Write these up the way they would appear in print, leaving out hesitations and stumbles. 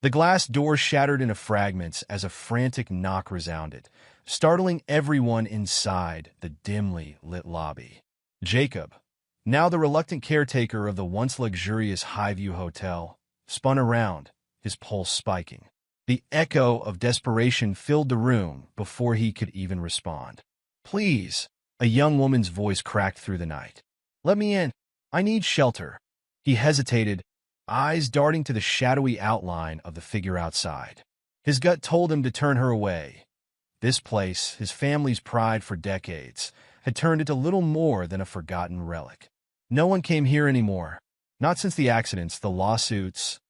The glass door shattered into fragments as a frantic knock resounded, startling everyone inside the dimly lit lobby. Jacob, now the reluctant caretaker of the once luxurious Highview Hotel, spun around, his pulse spiking. The echo of desperation filled the room before he could even respond. "Please," a young woman's voice cracked through the night. "Let me in. I need shelter." He hesitated, eyes darting to the shadowy outline of the figure outside. His gut told him to turn her away. This place, his family's pride for decades, had turned into little more than a forgotten relic. No one came here anymore. Not since the accidents, the lawsuits,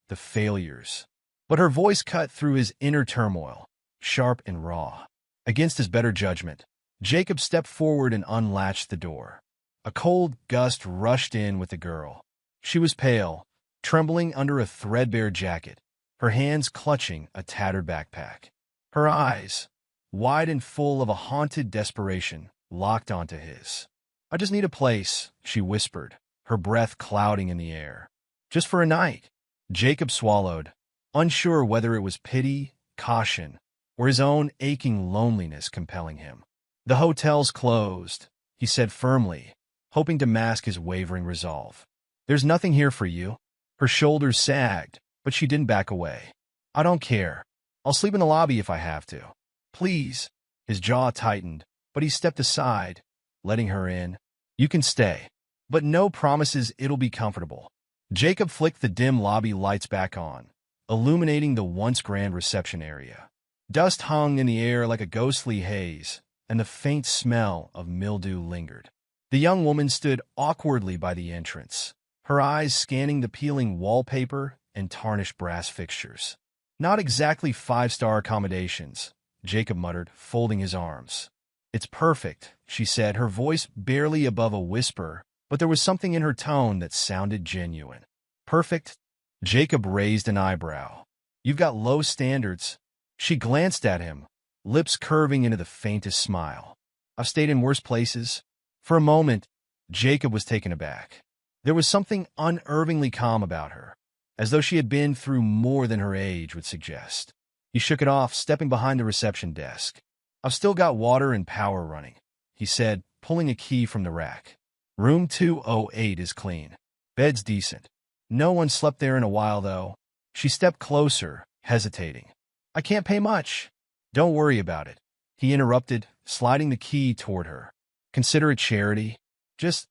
the failures. But her voice cut through his inner turmoil, sharp and raw. Against his better judgment, Jacob stepped forward and unlatched the door. A cold gust rushed in with the girl. She was pale, trembling under a threadbare jacket, her hands clutching a tattered backpack. Her eyes, wide and full of a haunted desperation, locked onto his. "I just need a place," she whispered, her breath clouding in the air. "Just for a night." Jacob swallowed, unsure whether it was pity, caution, or his own aching loneliness compelling him. "The hotel's closed," he said firmly, hoping to mask his wavering resolve. "There's nothing here for you." Her shoulders sagged, but she didn't back away. "I don't care. I'll sleep in the lobby if I have to." "Please." His jaw tightened, but he stepped aside, letting her in. "You can stay, but no promises it'll be comfortable." Jacob flicked the dim lobby lights back on, illuminating the once grand reception area. Dust hung in the air like a ghostly haze, and the faint smell of mildew lingered. The young woman stood awkwardly by the entrance, her eyes scanning the peeling wallpaper and tarnished brass fixtures. "Not exactly five-star accommodations," Jacob muttered, folding his arms. "It's perfect," she said, her voice barely above a whisper, but there was something in her tone that sounded genuine. "Perfect?" Jacob raised an eyebrow. "You've got low standards." She glanced at him, lips curving into the faintest smile. "I've stayed in worse places." For a moment, Jacob was taken aback. There was something unnervingly calm about her, as though she had been through more than her age would suggest. He shook it off, stepping behind the reception desk. "I've still got water and power running," he said, pulling a key from the rack. "Room 208 is clean. Bed's decent. No one slept there in a while, though." She stepped closer, hesitating. "I can't pay much." "Don't worry about it," he interrupted, sliding the key toward her. "Consider it charity. Just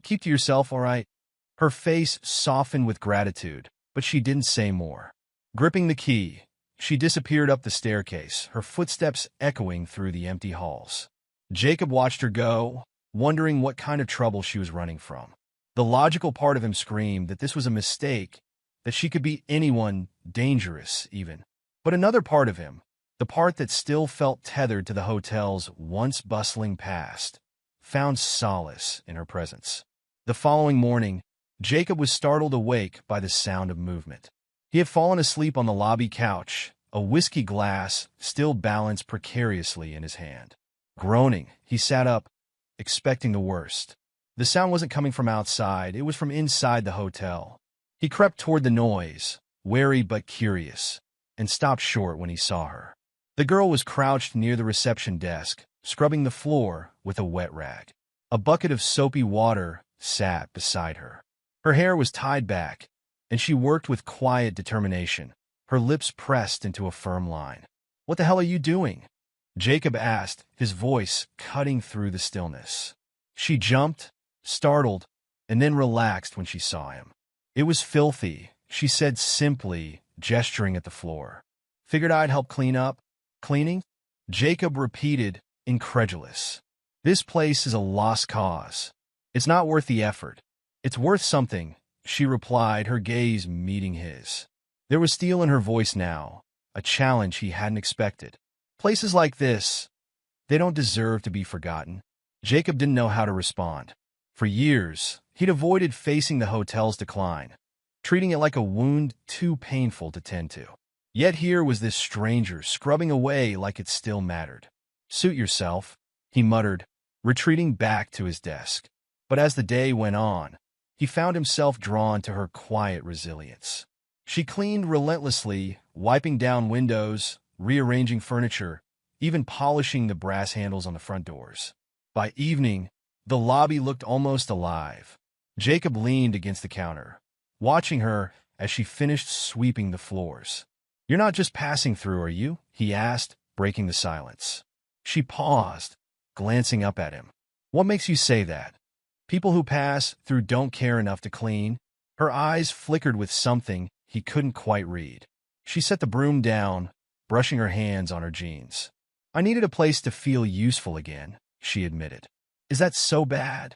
keep to yourself, all right?" Her face softened with gratitude, but she didn't say more. Gripping the key, she disappeared up the staircase, her footsteps echoing through the empty halls. Jacob watched her go, wondering what kind of trouble she was running from. The logical part of him screamed that this was a mistake, that she could be anyone, dangerous even. But another part of him, the part that still felt tethered to the hotel's once bustling past, found solace in her presence. The following morning, Jacob was startled awake by the sound of movement. He had fallen asleep on the lobby couch, a whiskey glass still balanced precariously in his hand. Groaning, he sat up, expecting the worst. The sound wasn't coming from outside, it was from inside the hotel. He crept toward the noise, wary but curious, and stopped short when he saw her. The girl was crouched near the reception desk, scrubbing the floor with a wet rag. A bucket of soapy water sat beside her. Her hair was tied back, and she worked with quiet determination, her lips pressed into a firm line. "What the hell are you doing?" Jacob asked, his voice cutting through the stillness. She jumped, startled, and then relaxed when she saw him. "It was filthy," she said simply, gesturing at the floor. "Figured I'd help clean up." "Cleaning?" Jacob repeated, incredulous. "This place is a lost cause. It's not worth the effort." "It's worth something," she replied, her gaze meeting his. There was steel in her voice now, a challenge he hadn't expected. "Places like this, they don't deserve to be forgotten." Jacob didn't know how to respond. For years, he'd avoided facing the hotel's decline, treating it like a wound too painful to tend to. Yet here was this stranger scrubbing away like it still mattered. "Suit yourself," he muttered, retreating back to his desk. But as the day went on, he found himself drawn to her quiet resilience. She cleaned relentlessly, wiping down windows, rearranging furniture, even polishing the brass handles on the front doors. By evening, the lobby looked almost alive. Jacob leaned against the counter, watching her as she finished sweeping the floors. "You're not just passing through, are you?" he asked, breaking the silence. She paused, glancing up at him. "What makes you say that? People who pass through don't care enough to clean?" Her eyes flickered with something he couldn't quite read. She set the broom down, brushing her hands on her jeans. "I needed a place to feel useful again," she admitted. "Is that so bad?"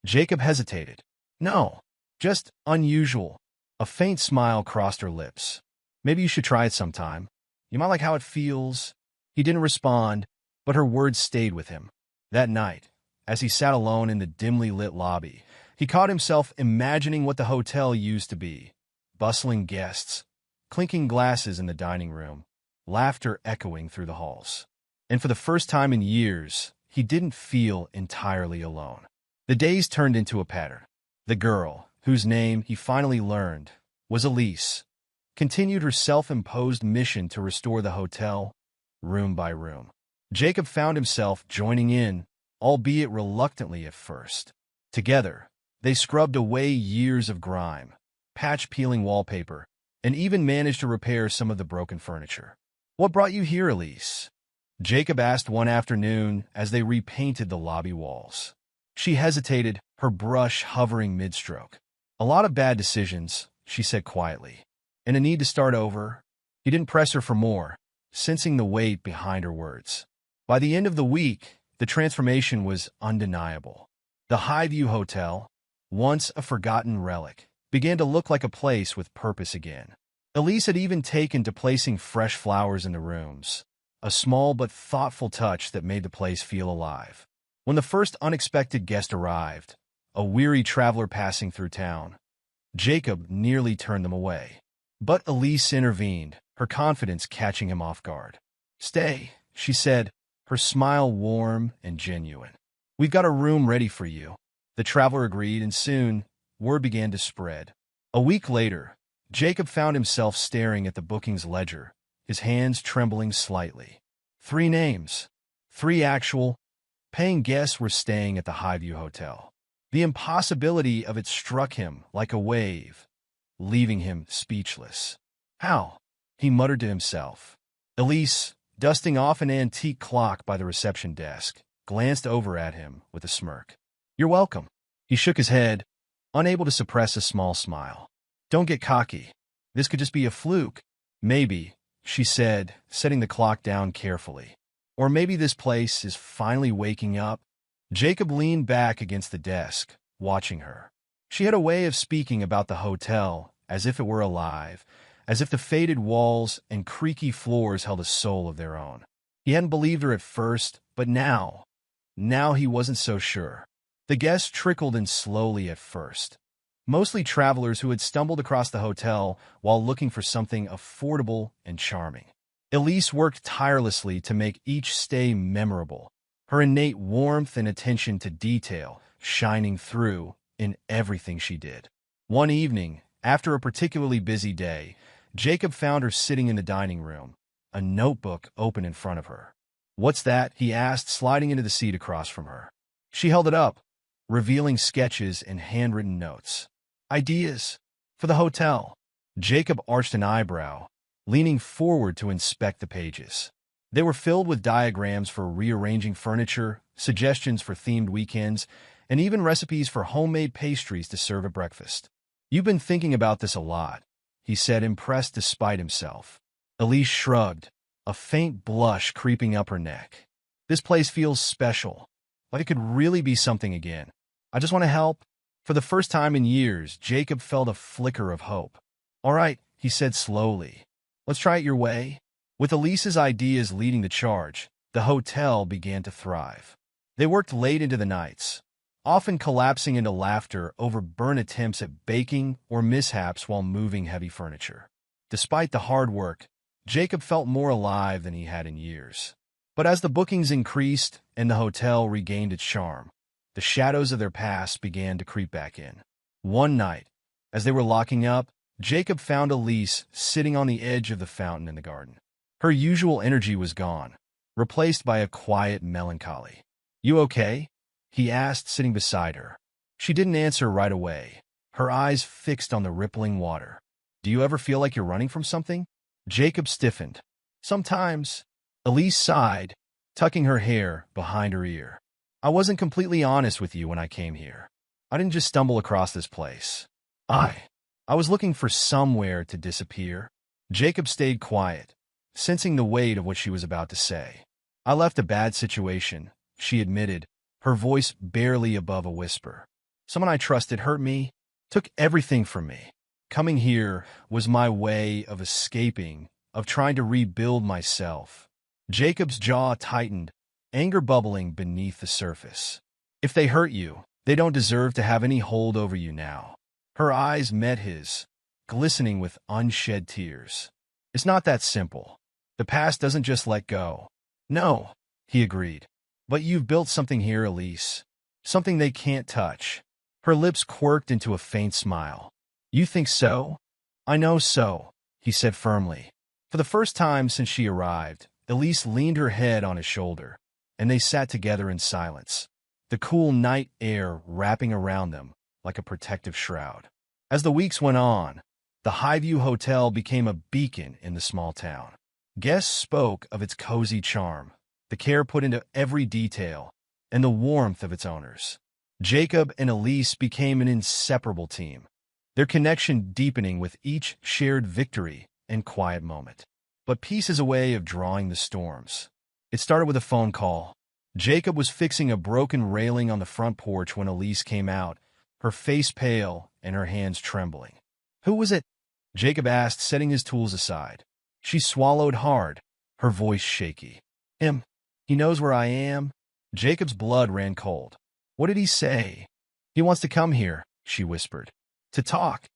Jacob hesitated. "No, just unusual." A faint smile crossed her lips. "Maybe you should try it sometime. You might like how it feels." He didn't respond, but her words stayed with him. That night, as he sat alone in the dimly lit lobby, he caught himself imagining what the hotel used to be. Bustling guests, clinking glasses in the dining room, laughter echoing through the halls. And for the first time in years, he didn't feel entirely alone. The days turned into a pattern. The girl, whose name he finally learned was Elise, continued her self-imposed mission to restore the hotel, room by room. Jacob found himself joining in, albeit reluctantly at first. Together, they scrubbed away years of grime, patch-peeling wallpaper, and even managed to repair some of the broken furniture. "What brought you here, Elise?" Jacob asked one afternoon as they repainted the lobby walls. She hesitated, her brush hovering mid-stroke. "A lot of bad decisions," she said quietly, "and a need to start over." He didn't press her for more, sensing the weight behind her words. By the end of the week, the transformation was undeniable. The Highview Hotel, once a forgotten relic, began to look like a place with purpose again. Elise had even taken to placing fresh flowers in the rooms, a small but thoughtful touch that made the place feel alive. When the first unexpected guest arrived, a weary traveler passing through town, Jacob nearly turned them away. But Elise intervened, her confidence catching him off guard. "Stay," she said, her smile warm and genuine. "We've got a room ready for you." The traveler agreed, and soon, word began to spread. A week later, Jacob found himself staring at the bookings ledger, his hands trembling slightly. 3 names. 3 actual, paying guests were staying at the Highview Hotel. The impossibility of it struck him like a wave, leaving him speechless. "How?" he muttered to himself. Elise, dusting off an antique clock by the reception desk, glanced over at him with a smirk. "You're welcome." He shook his head, unable to suppress a small smile. "Don't get cocky. This could just be a fluke." "Maybe," she said, setting the clock down carefully. "Or maybe this place is finally waking up." Jacob leaned back against the desk, watching her. She had a way of speaking about the hotel as if it were alive, as if the faded walls and creaky floors held a soul of their own. He hadn't believed her at first, but now he wasn't so sure. The guests trickled in slowly at first, mostly travelers who had stumbled across the hotel while looking for something affordable and charming. Elise worked tirelessly to make each stay memorable, her innate warmth and attention to detail shining through in everything she did. One evening, after a particularly busy day, Jacob found her sitting in the dining room, a notebook open in front of her. "What's that?" he asked, sliding into the seat across from her. She held it up, revealing sketches and handwritten notes. "Ideas for the hotel." Jacob arched an eyebrow, leaning forward to inspect the pages. They were filled with diagrams for rearranging furniture, suggestions for themed weekends, and even recipes for homemade pastries to serve at breakfast. "You've been thinking about this a lot," he said, impressed despite himself. Elise shrugged, a faint blush creeping up her neck. "This place feels special, like it could really be something again. I just want to help." For the first time in years, Jacob felt a flicker of hope. "All right," he said slowly. "Let's try it your way." With Elise's ideas leading the charge, the hotel began to thrive. They worked late into the nights, often collapsing into laughter over burnt attempts at baking or mishaps while moving heavy furniture. Despite the hard work, Jacob felt more alive than he had in years. But as the bookings increased and the hotel regained its charm, the shadows of their past began to creep back in. One night, as they were locking up, Jacob found Elise sitting on the edge of the fountain in the garden. Her usual energy was gone, replaced by a quiet melancholy. "You okay?" he asked, sitting beside her. She didn't answer right away, her eyes fixed on the rippling water. "Do you ever feel like you're running from something?" Jacob stiffened. "Sometimes." Elise sighed, tucking her hair behind her ear. "I wasn't completely honest with you when I came here. I didn't just stumble across this place. I was looking for somewhere to disappear." Jacob stayed quiet, sensing the weight of what she was about to say. "I left a bad situation," she admitted, her voice barely above a whisper. "Someone I trusted hurt me, took everything from me. Coming here was my way of escaping, of trying to rebuild myself." Jacob's jaw tightened, anger bubbling beneath the surface. "If they hurt you, they don't deserve to have any hold over you now." Her eyes met his, glistening with unshed tears. "It's not that simple. The past doesn't just let go." "No," he agreed. "But you've built something here, Elise. Something they can't touch." Her lips quirked into a faint smile. "You think so?" "I know so," he said firmly. For the first time since she arrived, Elise leaned her head on his shoulder, and they sat together in silence, the cool night air wrapping around them like a protective shroud. As the weeks went on, the Highview Hotel became a beacon in the small town. Guests spoke of its cozy charm, the care put into every detail, and the warmth of its owners. Jacob and Elise became an inseparable team, their connection deepening with each shared victory and quiet moment. But peace is a way of drawing the storms. It started with a phone call. Jacob was fixing a broken railing on the front porch when Elise came out, her face pale and her hands trembling. "Who was it?" Jacob asked, setting his tools aside. She swallowed hard, her voice shaky. "Him. He knows where I am." Jacob's blood ran cold. "What did he say?" "He wants to come here," she whispered. "To talk."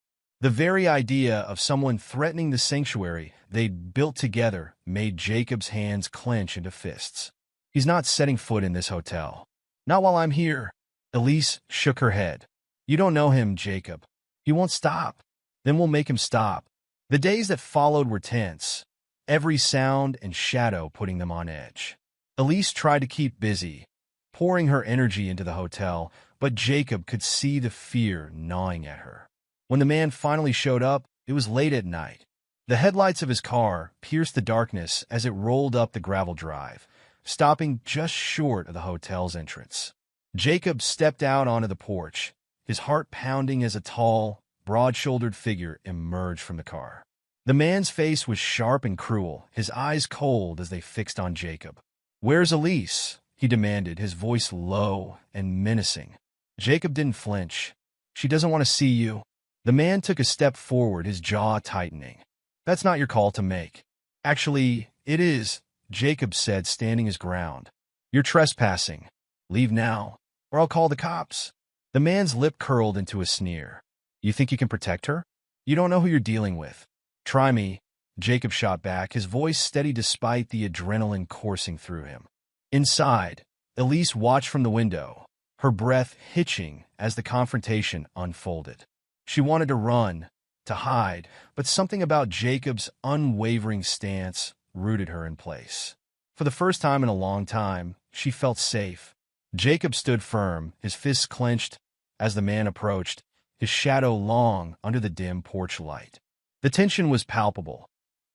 The very idea of someone threatening the sanctuary they'd built together made Jacob's hands clench into fists. "He's not setting foot in this hotel. Not while I'm here." Elise shook her head. "You don't know him, Jacob. He won't stop. Then we'll make him stop." The days that followed were tense, every sound and shadow putting them on edge. Elise tried to keep busy, pouring her energy into the hotel, but Jacob could see the fear gnawing at her. When the man finally showed up, it was late at night. The headlights of his car pierced the darkness as it rolled up the gravel drive, stopping just short of the hotel's entrance. Jacob stepped out onto the porch, his heart pounding as a tall, broad-shouldered figure emerged from the car. The man's face was sharp and cruel, his eyes cold as they fixed on Jacob. "Where's Elise?" he demanded, his voice low and menacing. Jacob didn't flinch. "She doesn't want to see you." The man took a step forward, his jaw tightening. "That's not your call to make." "Actually, it is," Jacob said, standing his ground. "You're trespassing. Leave now, or I'll call the cops." The man's lip curled into a sneer. "You think you can protect her? You don't know who you're dealing with." "Try me," Jacob shot back, his voice steady despite the adrenaline coursing through him. Inside, Elise watched from the window, her breath hitching as the confrontation unfolded. She wanted to run, to hide, but something about Jacob's unwavering stance rooted her in place. For the first time in a long time, she felt safe. Jacob stood firm, his fists clenched as the man approached, his shadow long under the dim porch light. The tension was palpable,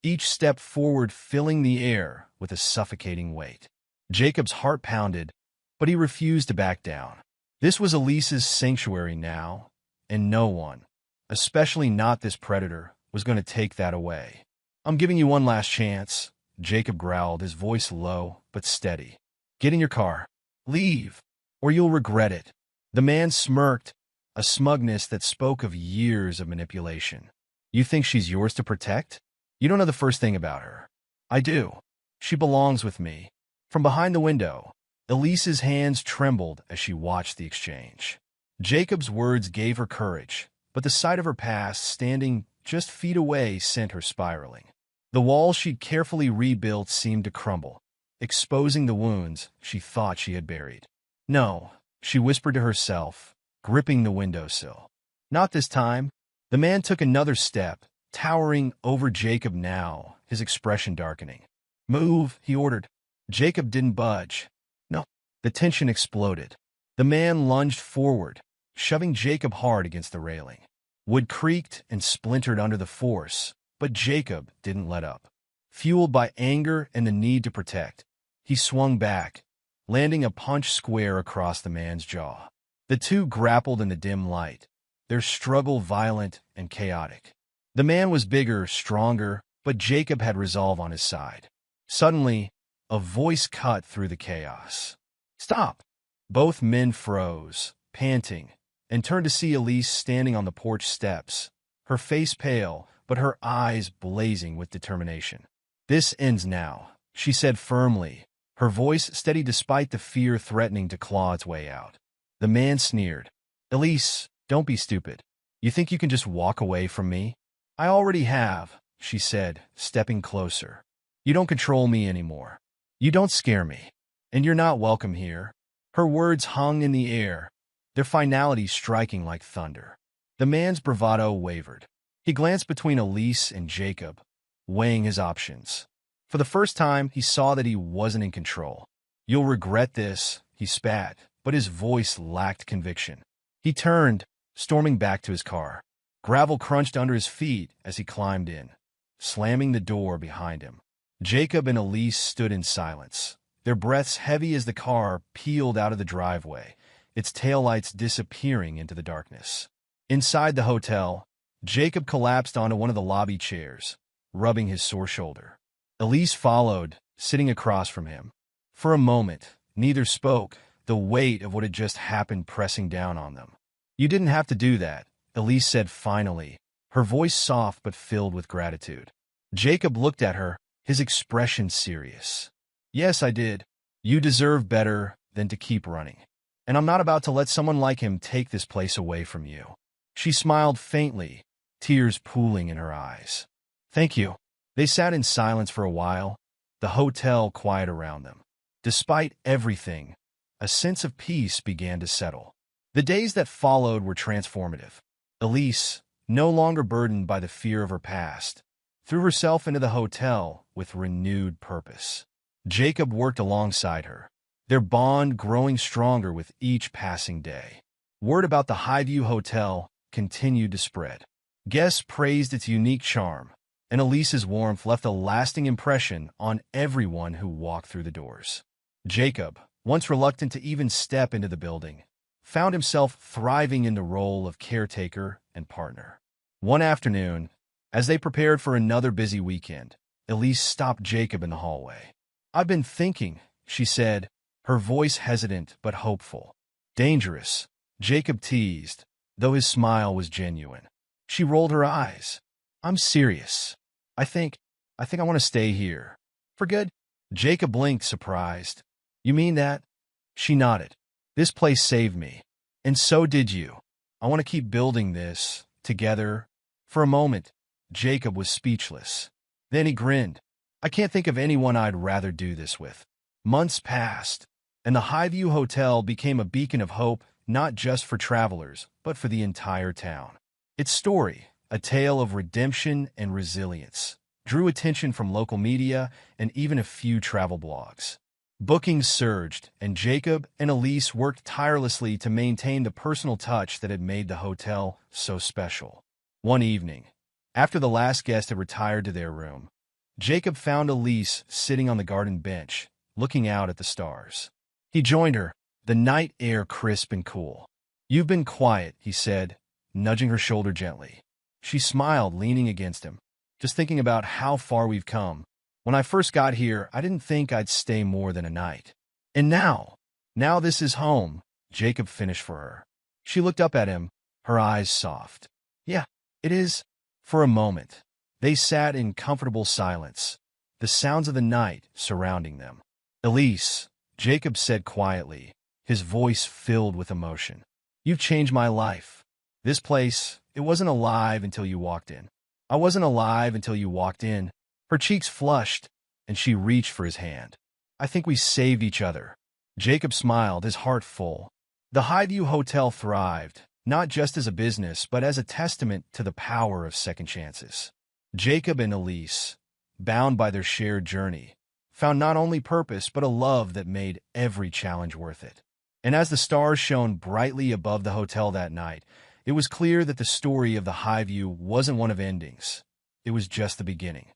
each step forward filling the air with a suffocating weight. Jacob's heart pounded, but he refused to back down. This was Elise's sanctuary now, and no one, especially not this predator, was going to take that away. "I'm giving you one last chance," Jacob growled, his voice low but steady. "Get in your car. Leave, or you'll regret it." The man smirked, a smugness that spoke of years of manipulation. "You think she's yours to protect? You don't know the first thing about her." "I do. She belongs with me." From behind the window, Elise's hands trembled as she watched the exchange. Jacob's words gave her courage, but the sight of her past standing just feet away sent her spiraling. The walls she'd carefully rebuilt seemed to crumble, exposing the wounds she thought she had buried. "No," she whispered to herself, gripping the windowsill. "Not this time." The man took another step, towering over Jacob now, his expression darkening. "Move," he ordered. Jacob didn't budge. No. The tension exploded. The man lunged forward, shoving Jacob hard against the railing. Wood creaked and splintered under the force, but Jacob didn't let up. Fueled by anger and the need to protect, he swung back, landing a punch square across the man's jaw. The two grappled in the dim light, their struggle violent and chaotic. The man was bigger, stronger, but Jacob had resolve on his side. Suddenly, a voice cut through the chaos. "Stop!" Both men froze, panting, and turned to see Elise standing on the porch steps, her face pale, but her eyes blazing with determination. "This ends now," she said firmly, her voice steady despite the fear threatening to claw its way out. The man sneered. "Elise, don't be stupid. You think you can just walk away from me?" "I already have," she said, stepping closer. "You don't control me anymore. You don't scare me. And you're not welcome here." Her words hung in the air, their finality striking like thunder. The man's bravado wavered. He glanced between Elise and Jacob, weighing his options. For the first time, he saw that he wasn't in control. "You'll regret this," he spat, but his voice lacked conviction. He turned, storming back to his car. Gravel crunched under his feet as he climbed in, slamming the door behind him. Jacob and Elise stood in silence, their breaths heavy as the car peeled out of the driveway, its taillights disappearing into the darkness. Inside the hotel, Jacob collapsed onto one of the lobby chairs, rubbing his sore shoulder. Elise followed, sitting across from him. For a moment, neither spoke, the weight of what had just happened pressing down on them. "You didn't have to do that," Elise said finally, her voice soft but filled with gratitude. Jacob looked at her, his expression serious. "Yes, I did. You deserve better than to keep running. And I'm not about to let someone like him take this place away from you." She smiled faintly, tears pooling in her eyes. "Thank you." They sat in silence for a while, the hotel quiet around them. Despite everything, a sense of peace began to settle. The days that followed were transformative. Elise, no longer burdened by the fear of her past, threw herself into the hotel with renewed purpose. Jacob worked alongside her, their bond growing stronger with each passing day. Word about the Highview Hotel continued to spread. Guests praised its unique charm, and Elise's warmth left a lasting impression on everyone who walked through the doors. Jacob, once reluctant to even step into the building, found himself thriving in the role of caretaker and partner. One afternoon, as they prepared for another busy weekend, Elise stopped Jacob in the hallway. "I've been thinking," she said, her voice hesitant but hopeful. "Dangerous," Jacob teased, though his smile was genuine. She rolled her eyes. "I'm serious. I think I want to stay here." "For good?" Jacob blinked, surprised. "You mean that?" She nodded. "This place saved me. And so did you. I want to keep building this, together." For a moment, Jacob was speechless. Then he grinned. "I can't think of anyone I'd rather do this with." Months passed, and the Highview Hotel became a beacon of hope, not just for travelers, but for the entire town. Its story, a tale of redemption and resilience, drew attention from local media and even a few travel blogs. Bookings surged, and Jacob and Elise worked tirelessly to maintain the personal touch that had made the hotel so special. One evening, after the last guest had retired to their room, Jacob found Elise sitting on the garden bench, looking out at the stars. He joined her, the night air crisp and cool. "You've been quiet," he said, nudging her shoulder gently. She smiled, leaning against him. "Just thinking about how far we've come. When I first got here, I didn't think I'd stay more than a night. And now this is home," Jacob finished for her. She looked up at him, her eyes soft. "Yeah, it is." For a moment, they sat in comfortable silence, the sounds of the night surrounding them. "Elise," Jacob said quietly, his voice filled with emotion. "You've changed my life. This place, it wasn't alive until you walked in. I wasn't alive until you walked in." Her cheeks flushed, and she reached for his hand. "I think we saved each other." Jacob smiled, his heart full. The Highview Hotel thrived, not just as a business, but as a testament to the power of second chances. Jacob and Elise, bound by their shared journey, found not only purpose but a love that made every challenge worth it. And as the stars shone brightly above the hotel that night, it was clear that the story of the Highview wasn't one of endings. It was just the beginning.